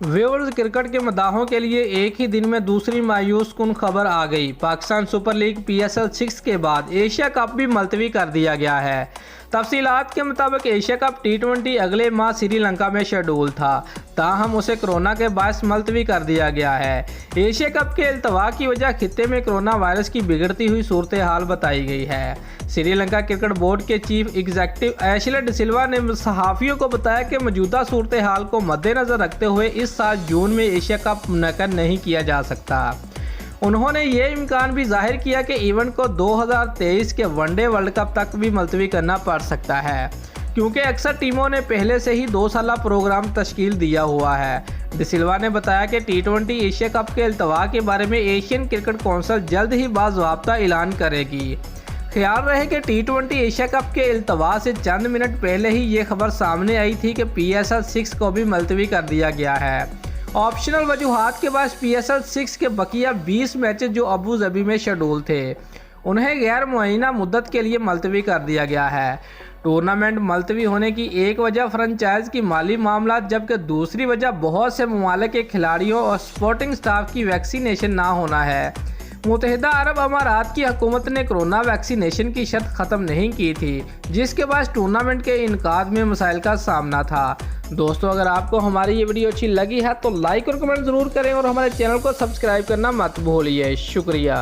Viewers, cricket के मदाहों के लिए एक ही दिन में दूसरी मायूस कुन खबर आ गई। पाकिस्तान सुपर लीग PSL 6 के बाद एशिया कप भी मुलतवी कर दिया गया है। तफसीलात के मुताबिक एशिया कप T20 अगले माह श्रीलंका में शेड्यूल था, ताहम उसे कोरोना के बायस मुलतवी कर दिया गया है। एशिया कप के इल्तवा की वजह खित्ते में कोरोना वायरस की बिगड़ती हुई सूरत हाल बताई गई है। श्रीलंका क्रिकेट बोर्ड के चीफ एग्जीक्यूटिव एशले डिसिल्वा ने सहाफ़ियों को बताया कि मौजूदा सूरत हाल को मद्देनज़र रखते हुए इस साल जून में एशिया कप मुनक्कद नहीं किया जा सकता। उन्होंने ये इम्कान भी जाहिर किया कि इवेंट को 2023 के वनडे वर्ल्ड कप तक भी मुलतवी करना पड़ सकता है, क्योंकि अक्सर टीमों ने पहले से ही 2 साला प्रोग्राम तश्कील दिया हुआ है। डिसिल्वा ने बताया कि T20 एशिया कप के इल्तवा के बारे में एशियन क्रिकेट कौंसिल जल्द ही बाज़ाब्ता ऐलान करेगी। ख्याल रहे कि T20 एशिया कप के इल्तवा से चंद मिनट पहले ही ये खबर सामने आई थी कि PSL 6 को भी मुलतवी कर दिया गया है। ऑप्शनल वजूहात के बाद PSL 6 के बकिया 20 मैचेस जो अबू धाबी में शेड्यूल थे, उन्हें गैर मुअय्यना मुद्दत के लिए मुलतवी कर दिया गया है। टूर्नामेंट मुलतवी होने की एक वजह फ्रेंचाइज की माली मामला, जबकि दूसरी वजह बहुत से ममालिक के खिलाड़ियों और स्पोर्टिंग स्टाफ की वैक्सीनेशन ना होना है। मुत्तहिदा अरब अमारात की हुकूमत ने कोरोना वैक्सीनेशन की शर्त ख़त्म नहीं की थी, जिसके बाद टूर्नामेंट के इनकाद में मसाइल का सामना था। दोस्तों, अगर आपको हमारी ये वीडियो अच्छी लगी है तो लाइक और कमेंट ज़रूर करें और हमारे चैनल को सब्सक्राइब करना मत भूलिए। शुक्रिया।